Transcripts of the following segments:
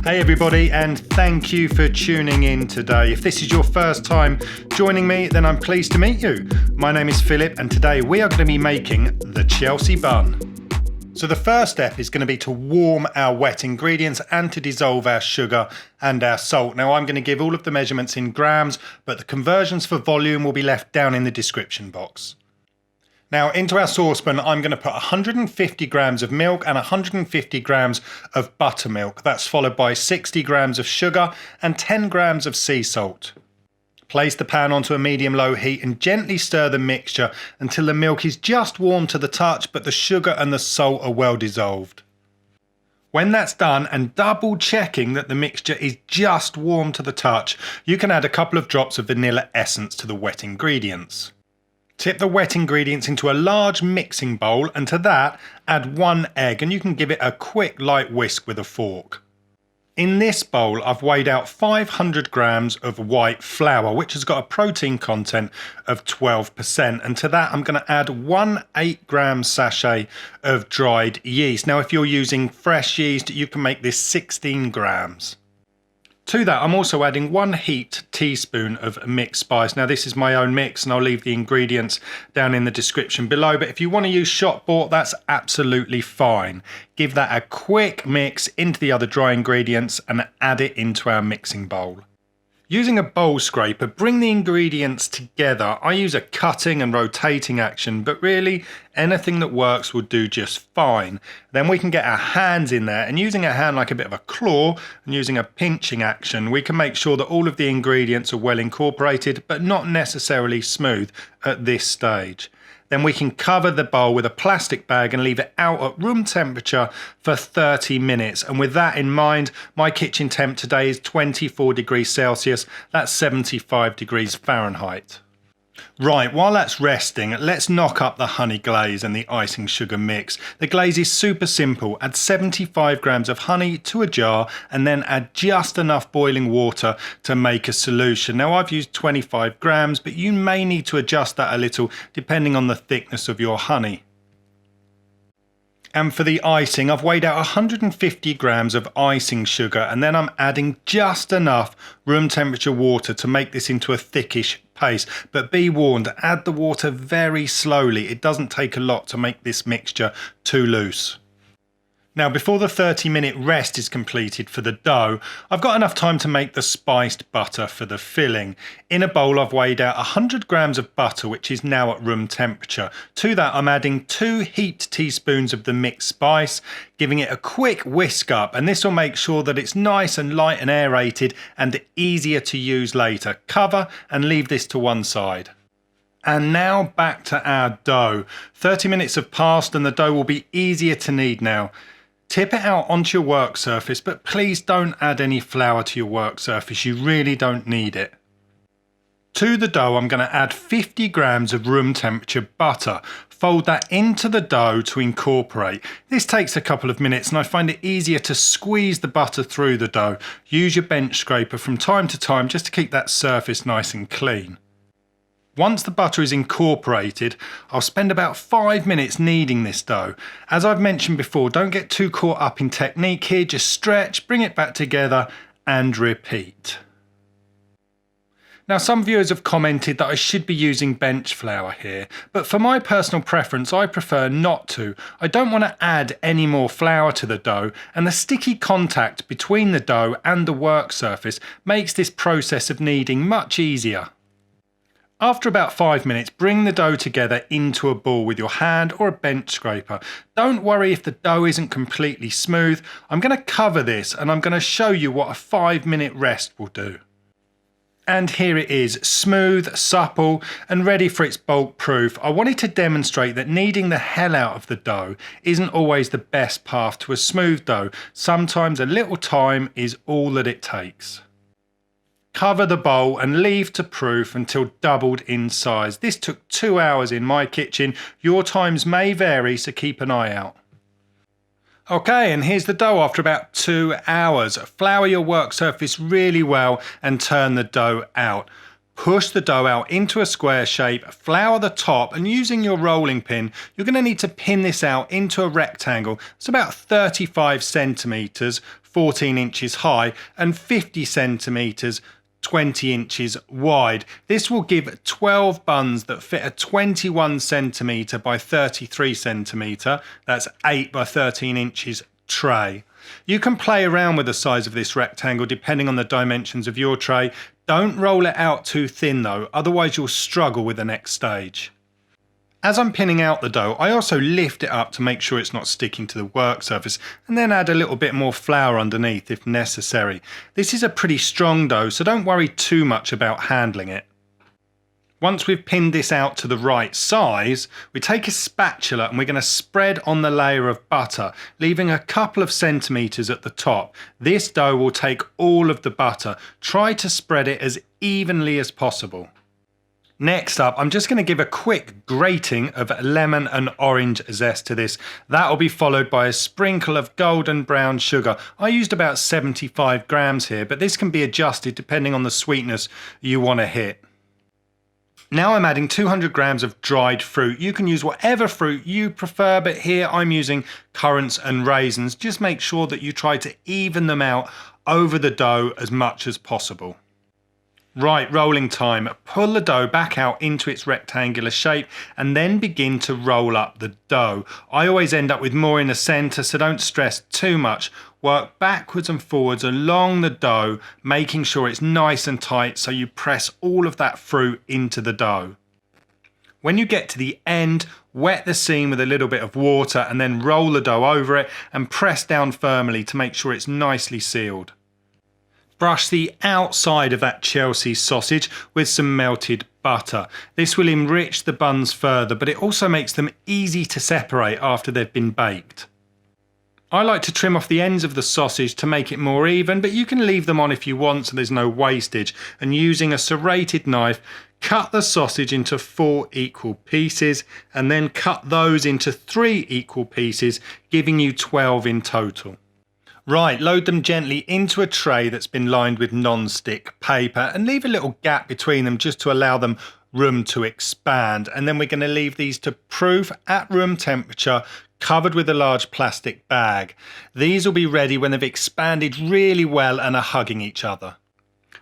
Hey everybody, and thank you for tuning in today. If this is your first time joining me, then I'm pleased to meet you. My name is Philip, and today we are going to be making the Chelsea bun. So the first step is going to be to warm our wet ingredients and to dissolve our sugar and our salt. Now I'm going to give all of the measurements in grams, but the conversions for volume will be left down in the description box. Now into our saucepan, I'm going to put 150 grams of milk and 150 grams of buttermilk. That's followed by 60 grams of sugar and 10 grams of sea salt. Place the pan onto a medium-low heat and gently stir the mixture until the milk is just warm to the touch, but the sugar and the salt are well dissolved. When that's done, and double checking that the mixture is just warm to the touch, you can add a couple of drops of vanilla essence to the wet ingredients. Tip the wet ingredients into a large mixing bowl, and to that add 1 egg, and you can give it a quick light whisk with a fork. In this bowl I've weighed out 500 grams of white flour, which has got a protein content of 12%, and to that I'm going to add 1 8-gram sachet of dried yeast. Now if you're using fresh yeast, you can make this 16 grams. To that, I'm also adding 1 heaped teaspoon of mixed spice. Now this is my own mix, and I'll leave the ingredients down in the description below, but if you want to use shop bought, that's absolutely fine. Give that a quick mix into the other dry ingredients and add it into our mixing bowl. Using a bowl scraper, bring the ingredients together. I use a cutting and rotating action, but really anything that works will do just fine. Then we can get our hands in there, and using a hand like a bit of a claw and using a pinching action, we can make sure that all of the ingredients are well incorporated, but not necessarily smooth at this stage. Then we can cover the bowl with a plastic bag and leave it out at room temperature for 30 minutes. And with that in mind, my kitchen temp today is 24 degrees Celsius. That's 75 degrees Fahrenheit. Right, while that's resting, let's knock up the honey glaze and the icing sugar mix. The glaze is super simple. Add 75 grams of honey to a jar and then add just enough boiling water to make a solution. Now I've used 25 grams, but you may need to adjust that a little depending on the thickness of your honey. And for the icing, I've weighed out 150 grams of icing sugar, and then I'm adding just enough room temperature water to make this into a thickish paste. But be warned, add the water very slowly. It doesn't take a lot to make this mixture too loose. Now before the 30-minute rest is completed for the dough, I've got enough time to make the spiced butter for the filling. In a bowl I've weighed out 100 grams of butter, which is now at room temperature. To that I'm adding 2 heaped teaspoons of the mixed spice, giving it a quick whisk up, and this will make sure that it's nice and light and aerated and easier to use later. Cover and leave this to one side. And now back to our dough. 30 minutes have passed and the dough will be easier to knead now. Tip it out onto your work surface, but please don't add any flour to your work surface. You really don't need it. To the dough, I'm going to add 50 grams of room temperature butter. Fold that into the dough to incorporate. This takes a couple of minutes, and I find it easier to squeeze the butter through the dough. Use your bench scraper from time to time just to keep that surface nice and clean. Once the butter is incorporated, I'll spend about 5 minutes kneading this dough. As I've mentioned before, don't get too caught up in technique here, just stretch, bring it back together and repeat. Now some viewers have commented that I should be using bench flour here, but for my personal preference I prefer not to. I don't want to add any more flour to the dough, and the sticky contact between the dough and the work surface makes this process of kneading much easier. After about 5 minutes, bring the dough together into a ball with your hand or a bench scraper. Don't worry if the dough isn't completely smooth. I'm going to cover this and I'm going to show you what a 5-minute rest will do. And here it is, smooth, supple and ready for its bulk proof. I wanted to demonstrate that kneading the hell out of the dough isn't always the best path to a smooth dough. Sometimes a little time is all that it takes. Cover the bowl and leave to proof until doubled in size. This took 2 hours in my kitchen. Your times may vary, so keep an eye out. Okay, and here's the dough after about 2 hours. Flour your work surface really well and turn the dough out. Push the dough out into a square shape, flour the top, and using your rolling pin, you're going to need to pin this out into a rectangle. It's about 35 centimeters 14 inches high and 50 centimetres 20 inches wide. This will give 12 buns that fit a 21 centimetre by 33 centimetre, that's 8 by 13 inches tray. You can play around with the size of this rectangle depending on the dimensions of your tray. Don't roll it out too thin though, otherwise you'll struggle with the next stage. As I'm pinning out the dough, I also lift it up to make sure it's not sticking to the work surface, and then add a little bit more flour underneath if necessary. This is a pretty strong dough, so don't worry too much about handling it. Once we've pinned this out to the right size, we take a spatula and we're going to spread on the layer of butter, leaving a couple of centimetres at the top. This dough will take all of the butter. Try to spread it as evenly as possible. Next up, I'm just going to give a quick grating of lemon and orange zest to this. That will be followed by a sprinkle of golden brown sugar. I used about 75 grams here, but this can be adjusted depending on the sweetness you want to hit. Now I'm adding 200 grams of dried fruit. You can use whatever fruit you prefer, but here I'm using currants and raisins. Just make sure that you try to even them out over the dough as much as possible. Right, rolling time. Pull the dough back out into its rectangular shape and then begin to roll up the dough. I always end up with more in the centre, so don't stress too much. Work backwards and forwards along the dough, making sure it's nice and tight so you press all of that fruit into the dough. When you get to the end, wet the seam with a little bit of water and then roll the dough over it and press down firmly to make sure it's nicely sealed. Brush the outside of that Chelsea sausage with some melted butter. This will enrich the buns further, but it also makes them easy to separate after they've been baked. I like to trim off the ends of the sausage to make it more even, but you can leave them on if you want so there's no wastage. And using a serrated knife, cut the sausage into 4 equal pieces and then cut those into 3 equal pieces, giving you 12 in total. Right, load them gently into a tray that's been lined with non-stick paper and leave a little gap between them just to allow them room to expand. And then we're going to leave these to proof at room temperature, covered with a large plastic bag. These will be ready when they've expanded really well and are hugging each other.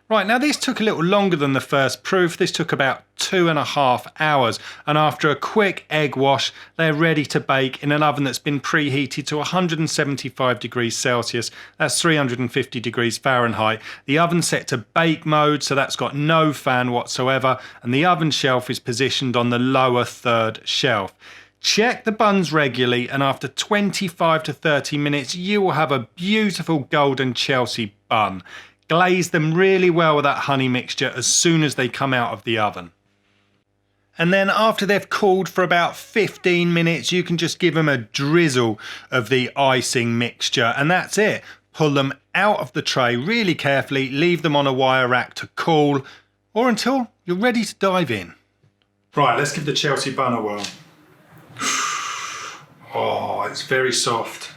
Right, now this took a little longer than the first proof. This took about 2.5 hours, and after a quick egg wash, they're ready to bake in an oven that's been preheated to 175 degrees Celsius. That's 350 degrees Fahrenheit. The oven's set to bake mode, so that's got no fan whatsoever, and the oven shelf is positioned on the lower third shelf. Check the buns regularly, and after 25 to 30 minutes, you will have a beautiful golden Chelsea bun. Glaze them really well with that honey mixture as soon as they come out of the oven. And then after they've cooled for about 15 minutes, you can just give them a drizzle of the icing mixture, and that's it. Pull them out of the tray really carefully, leave them on a wire rack to cool, or until you're ready to dive in. Right, let's give the Chelsea bun a whirl. Oh, it's very soft.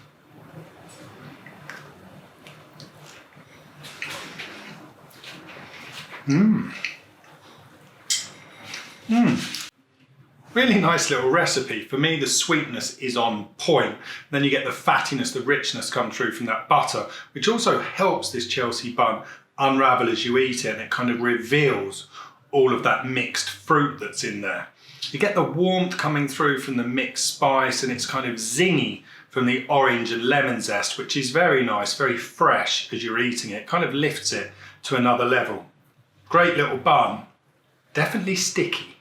Really nice little recipe. For me, the sweetness is on point. Then you get the fattiness, the richness come through from that butter, which also helps this Chelsea bun unravel as you eat it, and it kind of reveals all of that mixed fruit that's in there. You get the warmth coming through from the mixed spice, and it's kind of zingy from the orange and lemon zest, which is very nice, very fresh as you're eating it. Kind of lifts it to another level. Great little bun, definitely sticky.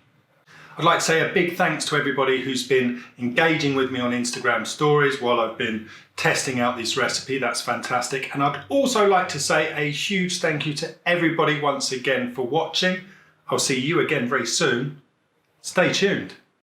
I'd like to say a big thanks to everybody who's been engaging with me on Instagram stories while I've been testing out this recipe. That's fantastic. And I'd also like to say a huge thank you to everybody once again for watching. I'll see you again very soon. Stay tuned.